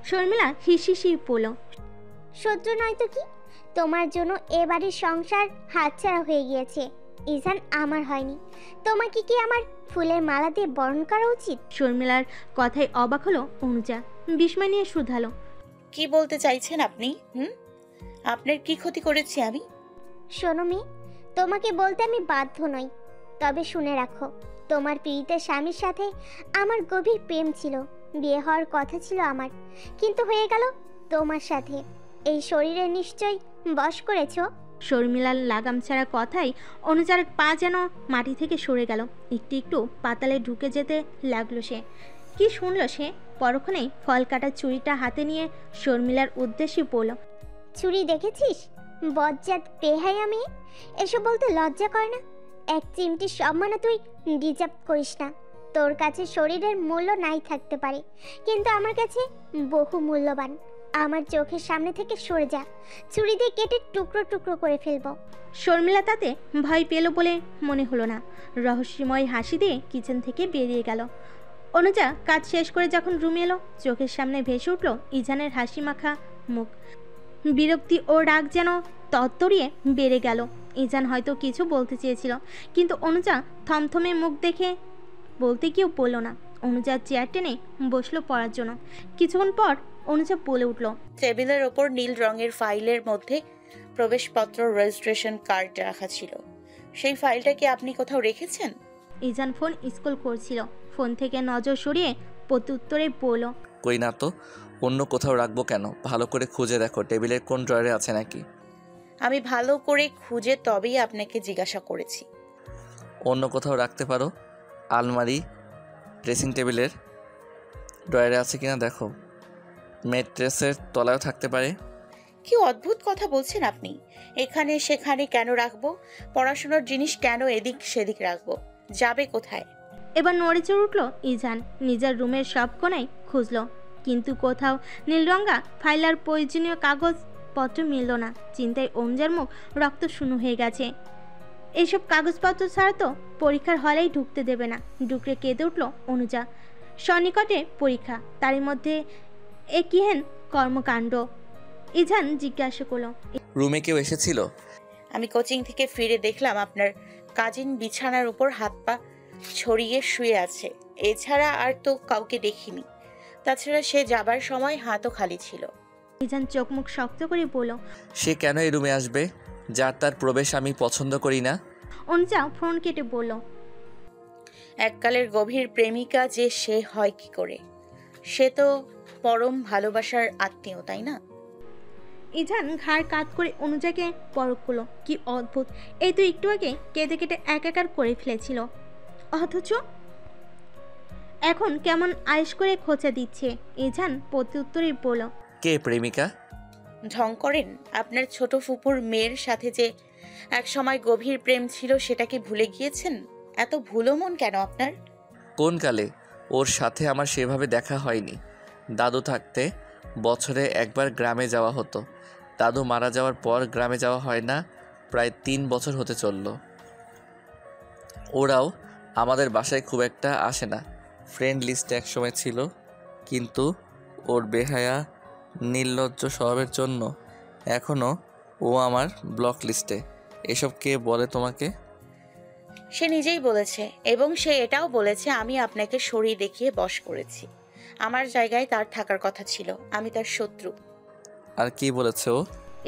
শর্মিলা হিসিসি পড়ল। সহ্য নয় তো কি, তোমার জন্য এ বাড়ির সংসার হাতছাড়া হয়ে গিয়েছে। ইজান আমার হয়নি, তোমাকে কি আমার ফুলের মালা দিয়ে বরণ করা উচিত? শর্মিলার কথায় অবাক হলো অনুজা, বিস্ময় নিয়ে শুধালো, কি বলতে চাইছেন আপনি? আপনার কি ক্ষতি করেছি আমি? শোনো মেয়ে, তোমাকে বলতে আমি বাধ্য নই, তবে শুনে রাখো, তোমার পীড়িত স্বামীর সাথে আমার গভীর প্রেম ছিল। বিয়ে হওয়ার কথা ছিল আমার, কিন্তু হয়ে গেল তোমার সাথে। এই শরীরে নিশ্চয় বশ করেছো। শর্মিলার লাগাম ছাড়া কথাই অনুজার পা যেন মাটি থেকে সরে গেল। একটু একটু পাতালে ঢুকে যেতে লাগলো সে। কি শুনল সে? পরক্ষণেই ফল কাটা ছুরিটা হাতে নিয়ে শর্মিলার উদ্দেশ্যে বলল, ছুরি দেখেছিস? বজ্জাত বেহায়া মেয়ে, এসব বলতে লজ্জা করে না? এক চিমটি সম্মানও তুই ডিজার্ভ করিস না। তোর কাছে শরীরের মূল্য নাই থাকতে পারে, কিন্তু আমার কাছে বহু মূল্যবান। আমার চোখের সামনে থেকে সরে যা, ছুরি দিয়ে কেটে টুকরো টুকরো করে ফেলবো। শর্মিলা তাতে ভয় পেল বলে মনে হলো না। রহস্যময় হাসি দিয়ে কিচেন থেকে বেরিয়ে গেল। অনুজা কাজ শেষ করে যখন রুমে এলো, চোখের সামনে ভেসে উঠল ইজানের হাসি মাখা মুখ। বিরক্তি ও রাগ যেন তত্তরিয়ে বেড়ে গেল। ইজান হয়তো কিছু বলতে চেয়েছিল, কিন্তু অনুজা থমথমে মুখ দেখে বলতে কেউ বলল না। অনুজা চেয়ার টেনে বসলো পড়ার জন্য। কিছুক্ষণ পর অনুজা বলে উঠল, টেবিলের ওপর নীল রঙের ফাইলের মধ্যে প্রবেশপত্র রেজিস্ট্রেশন কার্ড রাখা ছিল। সেই ফাইলটা কি আপনি কোথাও রেখেছেন? ইজান ফোন স্কুল করছিল। ফোন থেকে নজর সরিয়ে প্রত্যুত্তরে বলল, কই না তো, অন্য কোথাও রাখবো কেন? ভালো করে খুঁজে দেখো টেবিলের কোন ড্রয়ারে আছে নাকি। আমি ভালো করে খুঁজে তবেই আপনাকে জিজ্ঞাসা করেছি। অন্য কোথাও রাখতে পারো, আলমারি, ড্রেসিং টেবিলের ড্রয়ারে আছে কিনা দেখো, ম্যাট্রেসের তলায়ও থাকতে পারে। কি অদ্ভুত কথা বলছেন আপনি! এখানে সেখানে কেন রাখবো? পড়াশোনার জিনিস কেন এদিক সেদিক রাখবো? যাবে কোথায়? এবার নড়ে চড়ে উঠল ইজান। নিজের রুমের সব কোণায় খুঁজল, কিন্তু কোথাও নীলরঙা ফাইল আর প্রয়োজনীয় কাগজপত্র মিলল না। চিন্তায় অনুজার মুখ রক্ত শূন্য হয়ে গেছে। এইসব কাগজপত্র ছাড়া তো পরীক্ষার হলেই ঢুকতে দেবে না। ডুকরে কেঁদে উঠল অনুজা। সন্নিকটে পরীক্ষা, তারই মধ্যে এ কিহেন কর্মকাণ্ড। ইজান জিজ্ঞাসা করল, রুমে কেউ এসেছিল? আমি কোচিং থেকে ফিরে দেখলাম আপনার কাজিন বিছানার উপর হাত পা ছড়িয়ে শুয়ে আছে। এছাড়া আর তো কাউকে দেখিনি। তাছাড়া সে যাবার সময় হাতও খালি ছিল। ইজান চোখ মুখ শক্ত করে বলল, সে কেন এই রুমে আসবে? যার তার প্রবেশ আমি পছন্দ করি না। অনুজা ফোন কেটে বলল, এককালের গভীর প্রেমিকা যে সে হয় কি করে? সে তো পরম ভালোবাসার আত্মীয়, তাই না? ইজান ঘাড় কাত করে অনুজাকে পরখ করলো। কি অদ্ভুত, এই তো একটু আগে কেঁদে কেটে একাকার করে ফেলেছিল, অথচ এখন কেমন আয়েশ করে খোঁচা দিচ্ছে। ইজান প্রত্যুত্তরে বলল, কে প্রেমিকা? ঢং করেন? আপনার ছোট ফুপুর মেয়ের সাথে যে এক সময় গভীর প্রেম ছিল সেটা কি ভুলে গিয়েছেন? এত ভুলো মন কেন আপনার? কোন কালে? ওর সাথে আমার সেভাবে দেখা হয়নি। দাদু থাকতে বছরে একবার গ্রামে যাওয়া হতো। দাদু মারা যাওয়ার পর গ্রামে যাওয়া হয় না, প্রায় 3 বছর হতে চলল। ওরাও আমাদের বাসায় খুব একটা আসে না। ফ্রেন্ড লিস্টে একসময় ছিল, কিন্তু ওর বেহায়া নির্লজ্জ স্বভাবের জন্য এখনও ও আমার ব্লক লিস্টে। এসব কে বলে তোমাকে? সে নিজেই বলেছে, এবং সে এটাও বলেছে আমি আপনাকে সরিয়ে দেখিয়ে বশ করেছি। আমার জায়গায় তার থাকার কথা ছিল, আমি তার শত্রু। আর কি বলেছে ও?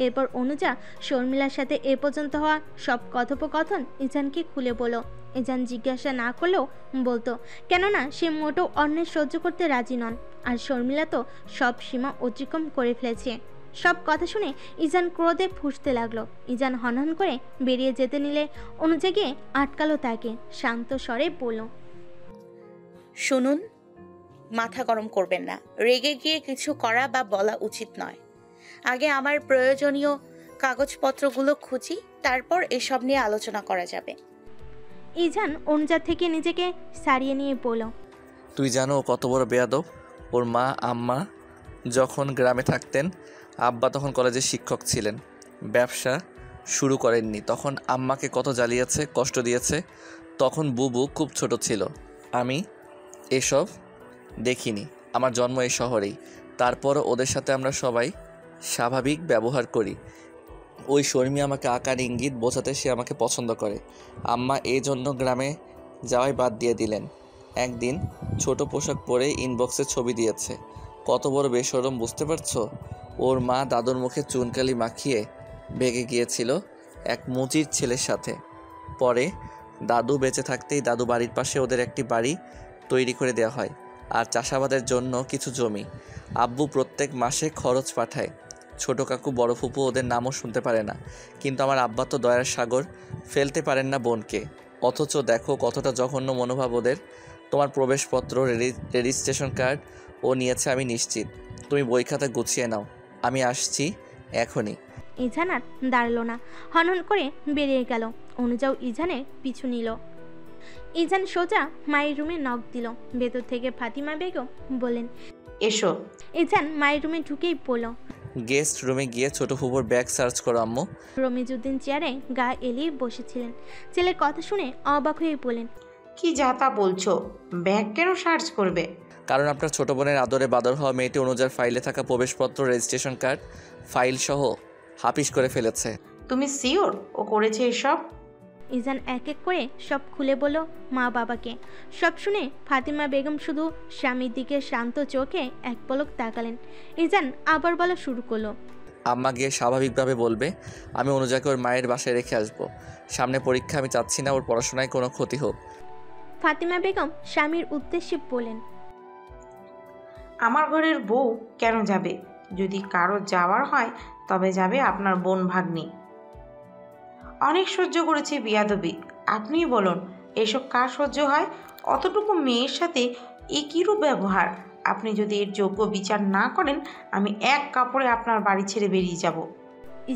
এরপর অনুজা শর্মিলার সাথে এ পর্যন্ত হওয়া সব কথোপকথন ইজানকে খুলে বলল। ইজান জিজ্ঞাসা না করলেও বলতো, কেননা সে মোটেও অন্যের সহ্য করতে রাজি নন। আর শর্মিলা তো সব সীমা অতিক্রম করে ফেলেছে। সব কথা শুনে ইজান ক্রোধে ফুঁসতে লাগলো। ইজান হনহন করে বেরিয়ে যেতে নিলে অনুজা গিয়ে আটকালো তাকে। শান্ত স্বরে বলল, শুনুন, মাথা গরম করবেন না। রেগে গিয়ে কিছু করা বা বলা উচিত নয়। আগে আমার প্রয়োজনীয় কাগজপত্রগুলো খুঁজি, তারপর এসব নিয়ে আলোচনা করা যাবে। ইজান অনুজা থেকে নিজেকে সারিয়ে নিয়ে বলল, তুই জানো ও কত বড় বেয়াদব? ওর মা আম্মা যখন গ্রামে থাকতেন, আব্বা তখন কলেজের শিক্ষক ছিলেন, ব্যবসা শুরু করেননি। তখন আম্মাকে কত জ্বালিয়েছে, কষ্ট দিয়েছে। তখন বুবু খুব ছোট ছিল। আমি এসব দেখিনি। আমার জন্ম এই শহরেই, তারপর ওদের সাথে আমরা সবাই স্বাভাবিক ব্যবহার করি। ওই শর্মী আমাকে আকার ইঙ্গিত বোঝাতে সে আমাকে পছন্দ করে। আম্মা এই জন্য গ্রামে যাওয়াই বাদ দিয়ে দিলেন। একদিন ছোট পোশাক পরে ইনবক্সে ছবি দিয়েছে। কত বড় বেশরম বুঝতে পারছো? ওর মা দাদুর মুখে চুনকালি মাখিয়ে ভেগে গিয়েছিল এক মুচির ছেলের সাথে। পরে দাদু বেঁচে থাকতেই দাদু বাড়ির পাশে ওদের একটি বাড়ি তৈরি করে দেওয়া হয় আর চাষাবাদের জন্য কিছু জমি। আব্বু প্রত্যেক মাসে খরচ পাঠায়। ছোট কাকু বড় ফুপু ওদের নামও শুনতে পারে না, কিন্তু আমার আব্বা তো দয়ার সাগর, ফেলতে পারেন না বোনকে। অথচ দেখো কতটা জঘন্য মনোভাব ওদের। তোমার প্রবেশপত্র, রেজিস্ট্রেশন কার্ড ও নিয়েছে আমি নিশ্চিত। তুমি বই খাতা গুছিয়ে নাও, আমি আসছি এখনই। ইজান আর দাঁড়ালো না, হনহন করে বেরিয়ে গেল। অনুজাও ইজানের পিছু নিল। ইজান সোজা মায়ের রুমে নক দিল। ভেতর থেকে ফাতিমা বেগম বলেন, এসো। ইজান মায়ের রুমে ঢুকেই বলল, গেস্ট রুমে গিয়ে ছোট ফুপুর ব্যাগ সার্চ করো আম্মু। রমিজউদ্দিন চেয়ারে গা এলিয়ে বসেছিলেন। ছেলের কথা শুনে অবাক হয়ে বলেন, কি যা তা বলছো? ব্যাগ কেন সার্চ করবে? কারণ আপনার ছোট বোনের আদরে বাদর হওয়া মেয়েটি অনুজার ফাইলে থাকা প্রবেশপত্র, রেজিস্ট্রেশন কার্ড, ফাইল সহ হাফিস করে ফেলেছে। তুমি সিওর ও করেছে এসব? ইজান এক এক করে সব খুলে বলল মা বাবাকে। সব শুনে ফাতিমা বেগম শুধু স্বামীর দিকে শান্ত চোখে এক পলক তাকালেন। ইজান আবার বলা শুরু করলো, আম্মা গিয়ে স্বাভাবিকভাবে বলবে আমি অনুজাকে ওর মায়ের বাসায় রেখে আসবো। সামনে পরীক্ষা, আমি চাচ্ছি না ওর পড়াশোনায় কোনো ক্ষতি হোক। ফাতিমা বেগম স্বামীর উদ্দেশ্যে বলেন, আমার ঘরের বউ কেন যাবে? যদি কারো যাওয়ার হয় তবে যাবে আপনার বোন ভাগ্নি। অনেক সহ্য করেছি বিয়াদবি, আপনিই বলুন এসব কার সহ্য হয়? অতটুকু মেয়ের সাথে এ কিরূপ ব্যবহার? আপনি যদি এর যোগ্য বিচার না করেন আমি এক কাপড়ে আপনার বাড়ি ছেড়ে বেরিয়ে যাব।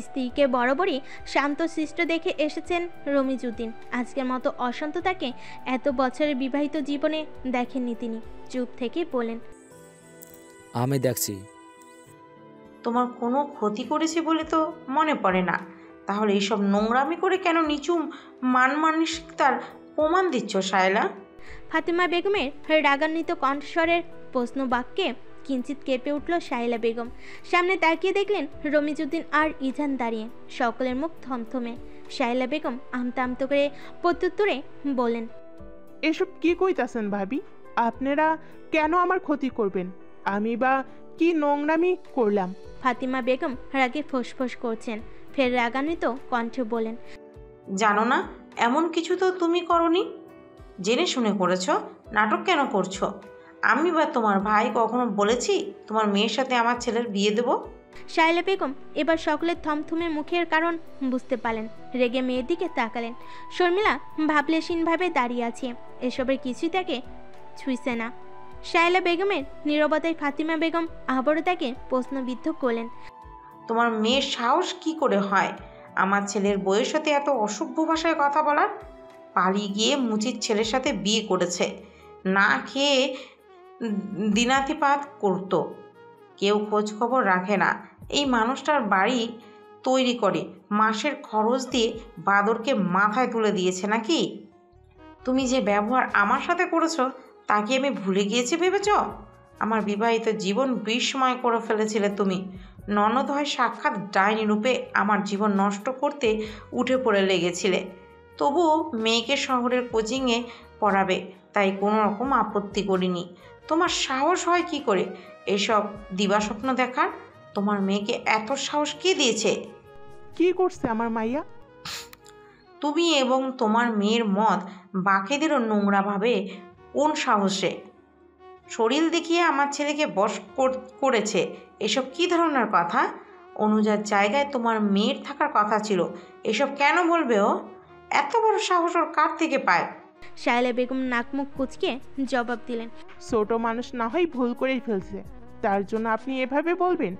স্ত্রীকে বরাবরই শান্তশিষ্ট দেখে এসেছেন রমিজউদ্দিন। আজকের মতো অশান্ততাকে এত বছরের বিবাহিত জীবনে দেখেননি তিনি। চুপ থেকে বলেন, আমি দেখছি। তোমার কোনো ক্ষতি করেছে বলে তো মনে পড়ে না, তাহলে এইসব নোংরামি করে কেন নিচু মানমানসিকতার প্রমাণ দিচ্ছ শায়লা? ফাতিমা বেগমের রাগান্বিত কণ্ঠস্বরের প্রশ্ন বাক্যে কিঞ্চিত কেঁপে উঠল শাইলা বেগম। সামনে তাকিয়ে দেখলেন রমিজউদ্দিন আর ইজান দাঁড়িয়ে। সকলের মুখ থমথমে। শাইলা বেগম আমতা আমতা করে প্রত্যুত্তরে বলেন, এসব কি কইতাছেন ভাবি? আপনারা কেন আমার ক্ষতি করবেন? আমি বা কি নোংরামি করলাম? ফাতিমা বেগম রাগে ফোঁসফোঁস করছেন। ফের রাগান্বিত কণ্ঠে বলেন, জানো না এমন কিছু তো তুমি করনি, জেনে শুনে করেছ। নাটক কেন করছো? আমি বা তোমার ভাই কখনো বলেছি তোমার মেয়ের সাথে আমার ছেলের বিয়ে দেব? শাইলা বেগম এবার সকলের থমথমে মুখের কারণ বুঝতে পারলেন। রেগে মেয়ের দিকে তাকালেন। শর্মিলা ভাবলেশীনভাবে দাঁড়িয়ে আছে। এসবের কিছুই তাকে ছুঁইছে না। শাইলা বেগমের নীরবতায় ফাতিমা বেগম আবারও তাকে প্রশ্নবিদ্ধ করলেন, তোমার মেয়ের সাহস কি করে হয় আমার ছেলের বউয়ের সাথে এত অসভ্য ভাষায় কথা বলার? পালিয়ে গিয়ে মুচির ছেলের সাথে বিয়ে করেছে, না খেয়ে দিনাতিপাত করতো, কেউ খোঁজ খবর রাখে না। এই মানুষটার বাড়ি তৈরি করে মাসের খরচ দিয়ে বাদরকে মাথায় তুলে দিয়েছে নাকি? তুমি যে ব্যবহার আমার সাথে করেছো তা কি আমি ভুলে গিয়েছি ভেবেছ? আমার বিবাহিত জীবন বিস্ময় করে ফেলেছিলে তুমি। ননদ হয় সাক্ষাৎ ডাইনি রূপে আমার জীবন নষ্ট করতে উঠে পড়ে লেগেছিলে। তবুও মেয়েকে শহরের কোচিংয়ে পড়াবে তাই কোনো রকম আপত্তি করিনি। তোমার সাহস হয় কি করে এসব দিবাস্বপ্ন দেখার? তোমার মেয়েকে এত সাহস কে দিয়েছে? কি করছে আমার মাইয়া? তুমি এবং তোমার মেয়ের মত বাকিদেরও নোংরাভাবে কোন সাহসে শরীর দেখিয়ে আমার ছেলেকে বশ করেছে? এসব কি ধরনের কথা? অনুজার জায়গায় তোমার মেয়ের থাকার কথা ছিল, এসব কেন বলবে ও? এত বড় সাহস ওর কার থেকে পায়? শাইলা বেগম নাকমুখ কুচকে জবাব দিলেন, ছোট মানুষ না হয় ভুল করেই ফেলছে, তার জন্য আপনি এভাবে বলবেন?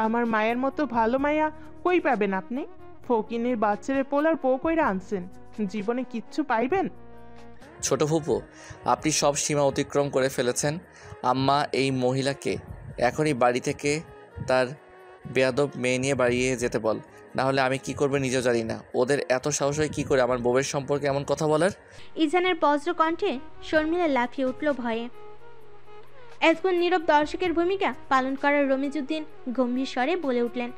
আমার মায়ের মতো ভালো মায়া কই পাবেন আপনি? ফকিনের বাচ্চারে পোলার বউ কইরা আনছেন, জীবনে কিচ্ছু পাইবেন? ছোট ফুপু, আপনি সব সীমা অতিক্রম করে ফেলেছেন। আম্মা, এই মহিলাকে এখনই বাড়ি থেকে তার বেয়াদব মেয়ে নিয়ে বাড়িয়ে যেতে বল, না হলে আমি কি করবে নিজেও জানি না। ওদের এত সাহস হয় কী করে আমার বউয়ের সম্পর্কে এমন কথা বলার? ইজানের বজ্র কণ্ঠে শর্মিলা লাফিয়ে উঠল ভয়ে। এতক্ষণ নীরব দর্শকের ভূমিকা পালন করার রমিজউদ্দিন গম্ভীর স্বরে বলে উঠলেন,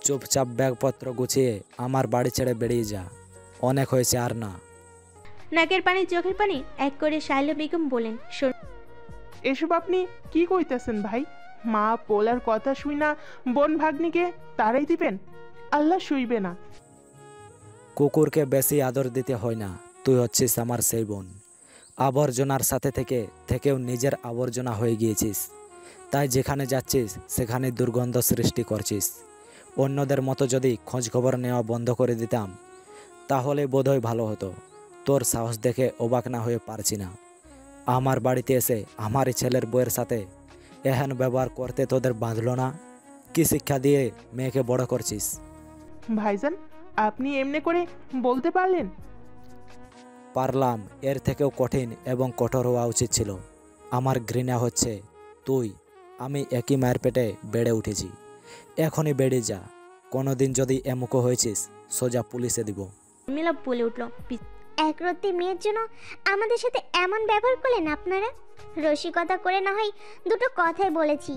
চুপচাপ ব্যাগপত্র গুছিয়ে আমার বাড়ি ছেড়ে বেরিয়ে যা, অনেক হয়েছে আর না। নাকের পানি চোখের পানি এক করে শাইলা বেগম বলেন, এসব আপনি কি কইতেছেন ভাই? মা পোলার কথা শুই না বোন ভাগ্নিকে তারাই দিবেন? আল্লাহ শুইবে না। কুকুরকে বেশি আদর দিতে হয় না, তুই হচ্ছিস আমার সেই বোন। আবর্জনার সাথে থেকেও নিজের আবর্জনা হয়ে গিয়েছিস, তাই যেখানে যাচ্ছিস সেখানে দুর্গন্ধ সৃষ্টি করছিস। অন্যদের মতো যদি খোঁজ খবর নেওয়া বন্ধ করে দিতাম তাহলে বোধহয় ভালো হতো। তোর সাহস দেখে অবাক না হয়ে পারছি না। আমার বাড়িতে এসে আমারই ছেলের বউয়ের সাথে এহেন ব্যবহার করতে তোদের বাঁধলো না? কি শিক্ষা দিয়ে মেয়েকে বড় করছিস? ভাইজান, আপনি এমনি করে বলতে পারলেন? পারলাম, এর থেকেও কঠিন এবং কঠোর হওয়া উচিত ছিল। আমার ঘৃণা হচ্ছে আমি একই মায়ের পেটে বেড়ে উঠেছি। এখনই বেড়ে যা। কোনোদিন যদি এমুখো হয়েছিস সোজা পুলিশে দিব। মিলা বলে উঠল, একরত্তি মেয়ের জন্য আমাদের সাথে এমন ব্যবহার করলেন আপনারা? রসিকতা করে না হয় দুটো কথাই বলেছি,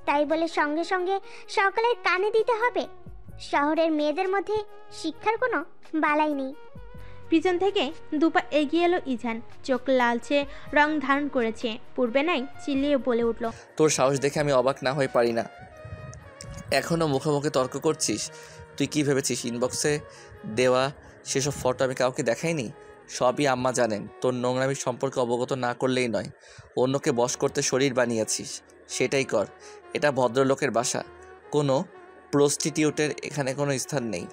তাই বলে সঙ্গে সঙ্গে সকালের কানে দিতে হবে? শহরের মেয়েদের মধ্যে শিক্ষার কোনো বালাই নেই। পিছন থেকে দুপা এগিয়ে এলো ইজান, চোখ লালচে রং ধারণ করেছে। পূর্বে নাই চিল্লিয়ে বলে উঠল, তোর সাহস দেখে আমি অবাক না হয়ে পারি না। এখনও মুখে মুখে তর্ক করছিস? তুই কি ভেবেছিস ইনবক্সে দেওয়া সেসব ফটো আমি কাউকে দেখাইনি? সবই আম্মা জানেন। তোর নোংরামি সম্পর্কে অবগত না করলেই নয়। অন্যকে বশ করতে শরীর বানিয়েছিস, সেটাই কর। এটা ভদ্রলোকের বাসা, কোনো প্রস্টিটিউটের এখানে কোনো স্থান নেই।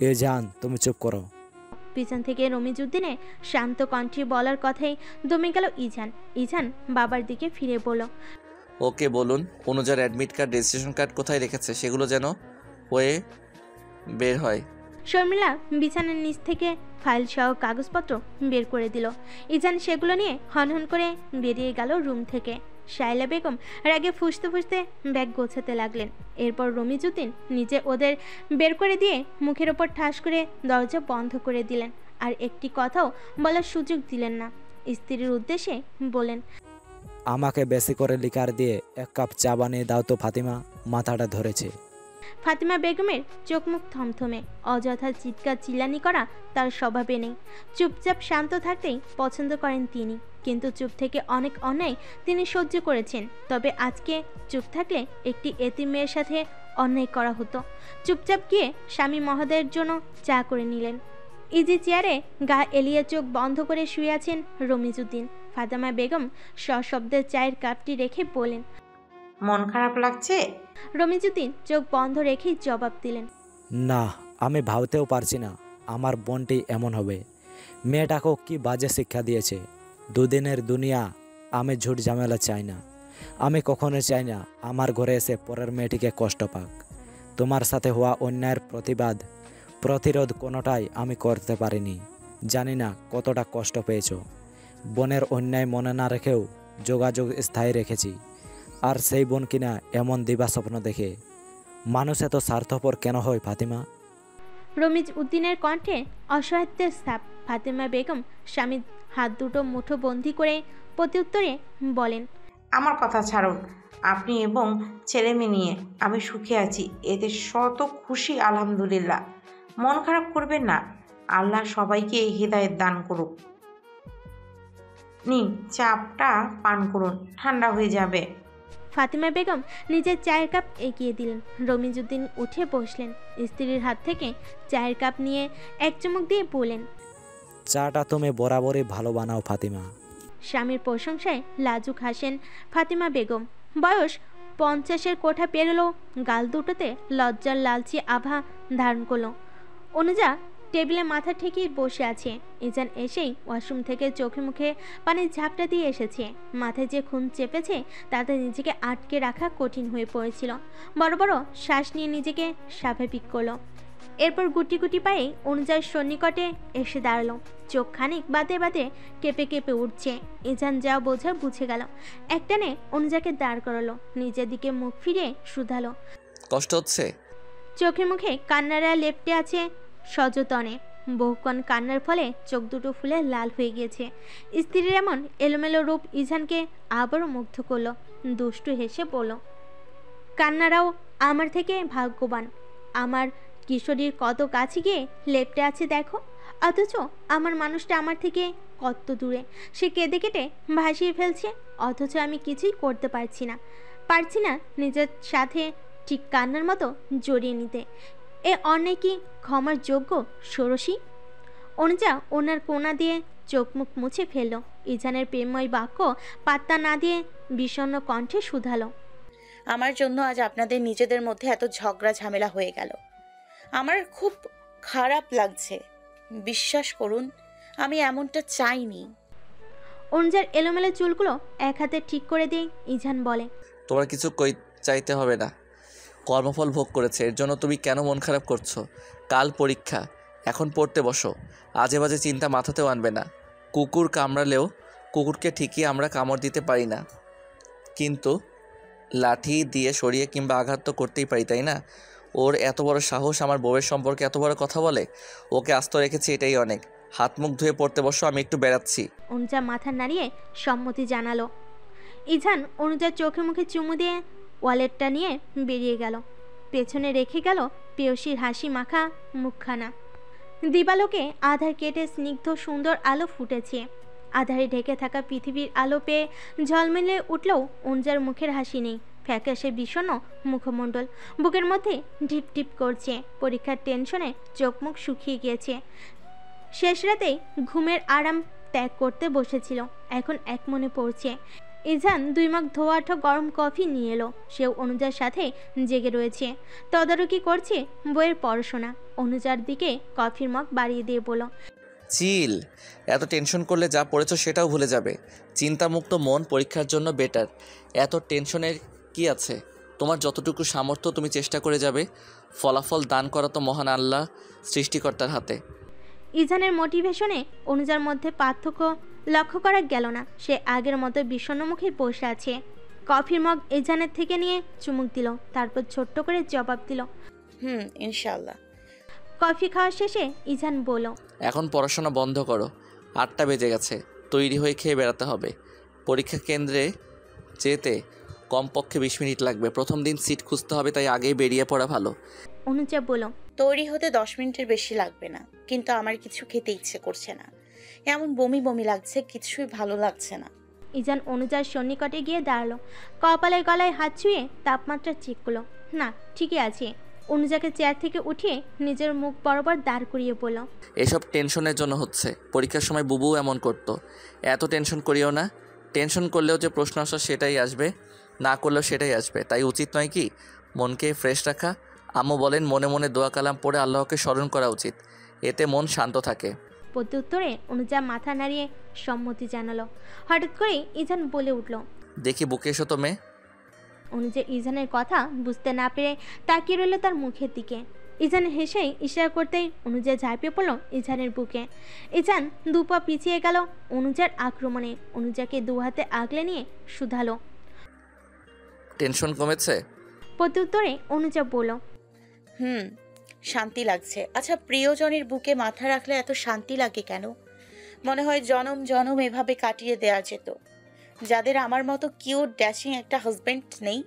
এ জান, তুমি চুপ করো। পিছন থেকে রমিজউদ্দিনে শান্ত কণ্ঠে বলার কথাই দমে গেল ইজান। ইজান বাবার দিকে ফিরে বলল, ওকে বলুন অনুজার অ্যাডমিট কার্ড, রেজিস্ট্রেশন কার্ড কোথায় রেখেছে সেগুলো যেন হয়ে বের হয়। শর্মিলা বিছানার নিচ থেকে ফাইল সহ কাগজপত্র বের করে দিল। ইজান সেগুলো নিয়ে হনহন করে বেরিয়ে গেল রুম থেকে। শায়লা বেগম রাগে ফুঁসতে ফুঁসতে ব্যাগ গোছাতে লাগলেন। এরপর রমিজউদ্দিন নিজে ওদের বের করে দিয়ে মুখের ওপর ঠাস করে দরজা বন্ধ করে দিলেন। আর একটি কথাও বলার সুযোগ দিলেন না। স্ত্রীর উদ্দেশ্যে বলেন, আমাকে বেশি করে লিকার দিয়ে এক কাপ চা বানিয়ে দাও তো ফাতিমা, মাথাটা ধরেছে। ফাতিমা বেগমের চোখ মুখ থমথমে। অযথা চিৎকার চিল্লানি করা তার স্বভাবে নেই। চুপচাপ শান্ত থাকতেই পছন্দ করেন তিনি। কিন্তু চুপ থেকে অনেক অন্যায় তিনি সহ্য করেছেন। তবে আজকে চুপ থাকলে একটি এতিম মেয়ের সাথে অন্যায় করা হতো। চুপচাপ গিয়ে স্বামী মহোদয়ের জন্য চা করে নিলেন। ইজি চেয়ারে গা এলিয়ে চোখ বন্ধ করে শুয়ে আছেন রমিজউদ্দিন। ফাতেমা বেগম সশব্দে চায়ের কাপটি রেখে বলেন, মন খারাপ লাগছে? রমিজউদ্দিন চোখ বন্ধ রেখেই জবাব দিলেন, না, আমি ভাবতেও পারছি না আমার বোনটি এমন হবে। মেয়েটাকেও কি বাজে শিক্ষা দিয়েছে। দুদিনের দুনিয়া। আমি ঝুট ঝামেলা চাই না। আমি কখনো চাই না আমার ঘরে এসে পরের মেয়েটিকে কষ্ট পাক। তোমার সাথে হওয়া অন্যায়ের প্রতিরোধ কোনোটাই আমি করতে পারিনি। জানি না কতটা কষ্ট পেয়েছ। বোনের অন্যায় মনে না রেখেও যোগাযোগ স্থায়ী রেখেছি। আর সেই বোন কিনা এমন দিবা স্বপ্ন দেখে। মানুষ এত স্বার্থপর কেন হয় ফাতিমা? রমিজউদ্দিনের কণ্ঠে অসহায়ত্বের ছাপ। ফাতেমা বেগম স্বামীর হাত দুটো মুঠো বন্দি করে প্রত্যুত্তরে বলেন, আমার কথা ছাড়ুন। আপনি এবং ছেলে মেয়ে নিয়ে আমি সুখে আছি, এতে শত খুশি আলহামদুলিল্লাহ। মন খারাপ করবেন না। আল্লাহ সবাইকে হৃদায়ত দান করুক। নিন, চাপটা পান করুন, ঠান্ডা হয়ে যাবে। ফাতিমা বেগম নিজের চায়ের কাপ এগিয়ে দিলেন। রমিজউদ্দিন উঠে বসলেন। স্ত্রীর হাত থেকে চায়ের কাপ নিয়ে এক চুমুক দিয়ে বলেন, চাটা তুমি বরাবরই ভালো বানাও ফাতিমা। স্বামীর প্রশংসায় লাজুক হাসেন ফাতিমা বেগম। বয়স 50-এর কোঠা পেরোলো। গাল দুটোতে লজ্জার লালচি আভা ধারণ করলো। অনুজা টেবিলে মাথা ঠেকিয়ে বসে আছে। ইজান এসেই ওয়াশরুম থেকে চোখে মুখে পানির ঝাপটা দিয়ে এসেছে। মাথায় যে খুন চেপেছে তাতে নিজেকে আটকে রাখা কঠিন হয়ে পড়েছিল। বড় বড় শ্বাস নিয়ে নিজেকে স্বাভাবিক করলো। এরপর গুটি গুটি পায়ে অনুজার সন্নিকটে এসে দাঁড়ালো। চোখ খানিক বাদে বাদে কেঁপে কেঁপে উঠছে। ইজান যা বোঝার বুঝে গেল। একটানে অনুজাকে দাঁড় করালো। নিজের দিকে মুখ ফিরিয়ে শুধালো, কষ্ট হচ্ছে? চোখে মুখে কান্নারা লেপ্টে আছে সযতনে। বহুক্ষণ কান্নার ফলে চোখ দুটো ফুলে লাল হয়ে গিয়েছে। স্ত্রীর এমন এলোমেলো রূপ ইজানকে আবারও মুগ্ধ করলো। দুষ্টু হেসে বলল, কান্নারাও আমার থেকে ভাগ্যবান। আমার কিশোরীর কত কাছে গিয়ে লেপ্টে আছে দেখো, অথচ আমার মানুষটা আমার থেকে কত দূরে। সে কেঁদে কেটে ভাসিয়ে ফেলছে, অথচ আমি কিছুই করতে পারছি না নিজের সাথে ঠিক কান্নার মতো জড়িয়ে নিতে। এ অন্যায় কি ক্ষমার যোগ্য ষোড়শী? অনুজা ওনার কোনা দিয়ে চোখ মুখ মুছে ফেলল। ইজানের প্রেমময় বাক্য পাত্তা না দিয়ে বিষণ্ণ কণ্ঠে শুধালো, আমার জন্য আজ আপনাদের নিজেদের মধ্যে এত ঝগড়া ঝামেলা হয়ে গেল। আমার খুব খারাপ লাগছে। বিশ্বাস করুন, আমি এমনটা চাইনি। অনুজার এলোমেলো চুলগুলো এক হাতে ঠিক করে দিয়ে ইজান বলে, তোমার কিছু চাইতে হবে না। কর্মফল ভোগ করেছে, এর জন্য তুমি কেন মন খারাপ করছো? কাল পরীক্ষা, এখন পড়তে বসো। আজে বাজে চিন্তা মাথাতেও আনবে না। কুকুর কামড়ালেও কুকুরকে ঠিকই আমরা কামড় দিতে পারি না, কিন্তু লাঠি দিয়ে সরিয়ে কিংবা আঘাত তো করতেই পারি, তাই না? ওর এত বড় সাহস আমার বউয়ের সম্পর্কে এত বড় কথা বলে। ওকে আস্ত রেখেছি, এটাই অনেক। হাত মুখ ধুয়ে পড়তে বসো, আমি একটু বেড়াচ্ছি। অনুজা মাথা নাড়িয়ে সম্মতি জানালো। ইজান অনুজার চোখে মুখে চুমু দিয়ে ওয়ালেটটা নিয়ে বেরিয়ে গেল। পেছনে রেখে গেল পেয়সীর হাসি মাখা মুখখানা। দিবালোকে আধার কেটে স্নিগ্ধ সুন্দর আলো ফুটেছে। আধারে ঢেকে থাকা পৃথিবীর আলো পেয়ে ঝলমেলে উঠলেও অনুজার মুখের হাসি নেই। ফ্যাকাশে বিষণ্ণ মুখমণ্ডল, বুকের মধ্যে ঢিপ ঢিপ করছে। পরীক্ষার টেনশনে চোখ মুখ শুকিয়ে গিয়েছে। শেষ রাতেই ঘুমের আরাম ত্যাগ করতে বসেছিল, এখন এক মনে পড়ছে। ইজান 2 মগ ধোয়াঠা গরম কফি নিয়ে এলো। সেও অনুজার সাথে জেগে রয়েছে, তদারকি করছে বইয়ের পড়াশোনা। অনুজার দিকে কফির মগ বাড়িয়ে দিয়ে বলল, চিল। এত টেনশন করলে যা পড়েছো সেটাও ভুলে যাবে। চিন্তামুক্ত মন পরীক্ষার জন্য বেটার। এত টেনশনের কি আছে? তোমার যতটুকু সামর্থ্য তুমি চেষ্টা করে যাবে। ফলাফল দান করা তো মহান আল্লাহ সৃষ্টিকর্তার হাতে। ইজানের মোটিভেশনে অনুজার মধ্যে পার্থক্য লক্ষ্য করা গেল না। সে আগের মতো বিষণ্ণ মুখে বসে আছে। কফির মগ ইজানের থেকে নিয়ে চুমুক দিল, তারপর ছোট্ট করে জবাব দিল, ইনশাআল্লাহ। কফি খাওয়া শেষে ইজান বলল, এখন পড়াশোনা বন্ধ করো। 8টা বেজে গেছে, তৈরি হয়ে খেয়ে বেড়াতে হবে। পরীক্ষা কেন্দ্রে যেতে কমপক্ষে 20 মিনিট লাগবে। প্রথম দিন সিট খুঁজতে হবে, তাই আগেই বেরিয়ে পড়া ভালো। অনুজা বলল, তৈরি হতে 10 মিনিটের বেশি লাগবে না, কিন্তু আমার কিছু খেতে ইচ্ছে করছে না। এমন বমি বমি লাগছে, কিছুই ভালো লাগছে না। ইজান অনুজার সন্নিকটে গিয়ে দাঁড়ালো। কপালের গলায় হাত ছুঁয়ে তাপমাত্রা চেক করলো। না, ঠিকই আছে। অনুজাকে চেয়ার থেকে উঠিয়ে নিজের মুখ বরাবর দাঁড় করিয়ে বলল, এসব টেনশনের জন্য হচ্ছে। পরীক্ষার সময় বুবু এমন করতো। এত টেনশন করিও না। টেনশন করলেও যে প্রশ্ন আসা সেটাই আসবে, না করলেও সেটাই আসবে। তাই উচিত নয় কি মনকে ফ্রেশ রাখা? আম্মু বলেন মনে মনে দোয়া কালাম পড়ে আল্লাহকে স্মরণ করা উচিত, এতে মন শান্ত থাকে। প্রত্যুত্তরে অনুজা মাথা নাড়িয়ে সম্মতি জানালো। হঠাৎ করে ইজান বলে উঠল, দেখি বুকে এসো তো মেয়ে। অনুজা ইজানের কথা বুঝতে না পেরে তাকিয়ে রইল তার মুখের দিকে। ইজান হেসেই ইশারা করতেই অনুজা ঝাঁপিয়ে পড়ল ইজানের বুকে। ইজান 2 পা পিছিয়ে গেল অনুজার আক্রমণে। অনুজাকে 2 হাতে আগলে নিয়ে শুধালো, টেনশন কমেছে? প্রত্যুত্তরে অনুজা বলল, শান্তি লাগছে। আচ্ছা, প্রিয়জনের বুকে মাথা রাখলে এত শান্তি লাগে কেন? মনে হয় জনম জনম এভাবে কাটিয়ে দেওয়া যেত। যাদের আমার মতো কিউট ড্যাশিং একটা হাজবেন্ড নেই,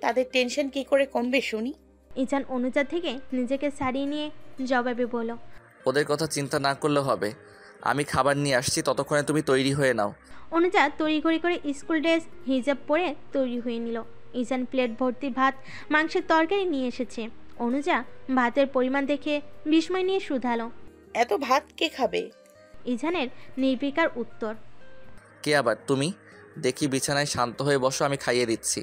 তাদের টেনশন কি করে কমবে শুনি? ইজান অনুজা থেকে নিজেকে ছাড়িয়ে নিয়ে জবাবে বলল, ওদের কথা চিন্তা না করলে হবে। আমি খাবার নিয়ে আসছি, ততক্ষণে তুমি তৈরি হয়ে নাও। অনুজা তড়িঘড়ি করে স্কুল ড্রেস হিজাব পরে তৈরি হয়ে নিল। ইজান প্লেট ভর্তি ভাত মাংসের তরকারি নিয়ে এসেছে। অনুজা ভাতের পরিমাণ দেখে বিস্ময় নিয়ে শুধালো, এত ভাত কে খাবে? ইজানের নির্বিকার উত্তর, কে আবার? তুমি। দেখি বিছানায় শান্ত হয়ে বসো, আমি খাইয়ে দিচ্ছি।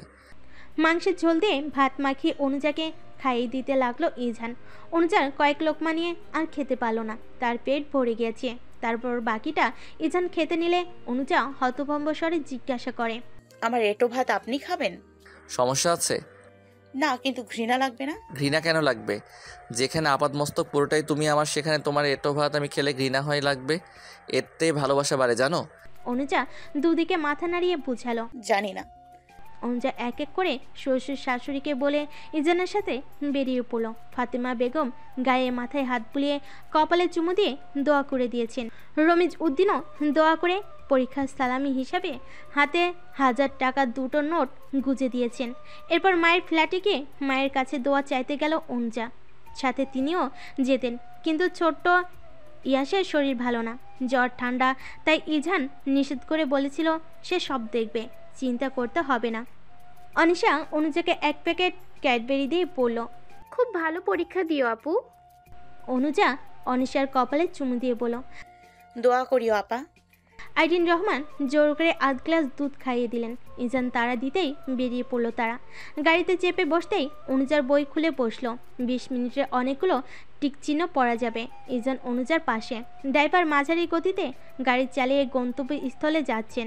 মাংসের ঝোল দিয়ে ভাত মাখিয়ে অনুজাকে খাইয়ে দিতে লাগলো ইজান। অনুজার কয়েক লোকমা নিয়ে আর খেতে পারল না, তার পেট ভরে গিয়েছে। তারপর বাকিটা ইজান খেতে নিলে অনুজা হতভম্ব স্বরে জিজ্ঞাসা করে, আমার এটো ভাত আপনি খাবেন? সমস্যা আছে? না, কিন্তু ঘৃণা লাগবে না? ঘৃণা কেন লাগবে? যেখানে আপাদমস্তক পুরোটাই তুমি আমার, সেখানে তোমার এটো ভাত আমি খেলে ঘৃণা হয় লাগবে? এতে ভালোবাসা বাড়ে, জানো? অনুজা দুদিকে মাথা নাড়িয়ে বুঝালো। জানি না। অনুজা এক এক করে শ্বশুর শাশুড়িকে বলে ইজানের সাথে বেরিয়ে পড়ল। ফাতেমা বেগম গায়ে মাথায় হাত বুলিয়ে কপালে চুমু দিয়ে দোয়া করে দিয়েছেন। রমিজ উদ্দিনও দোয়া করে পরীক্ষার সালামি হিসাবে হাতে 1000 টাকার 2টো নোট গুজে দিয়েছেন। এরপর মায়ের ফ্ল্যাটে গিয়ে মায়ের কাছে দোয়া চাইতে গেল অনুজা। সাথে তিনিও যেতেন, কিন্তু ছোট্ট ইয়াসের শরীর ভালো না, জ্বর ঠান্ডা, তাই ইজান নিষেধ করে বলেছিল সে সব দেখবে, চিন্তা করতে হবে না। অনিশা অনুজাকে 1 প্যাকেট ক্যাডবেরি দিয়ে বলল, খুব ভালো পরীক্ষা দিও আপু। অনুজা অনিশার কপালে চুমু দিয়ে বলল। দোয়া করিও আপা। আইডিন রহমান জোর করে 8 গ্লাস দুধ খাইয়ে দিলেন। ইজান তারা দিতেই বেরিয়ে পড়ল তারা। গাড়িতে চেপে বসতেই অনুজার বই খুলে বসলো। 20 মিনিটে অনেকগুলো টিকচিহ্ন পড়া যাবে। ইজান অনুজার পাশে, ড্রাইভার মাঝারি গতিতে গাড়ি চালিয়ে গন্তব্যস্থলে যাচ্ছেন।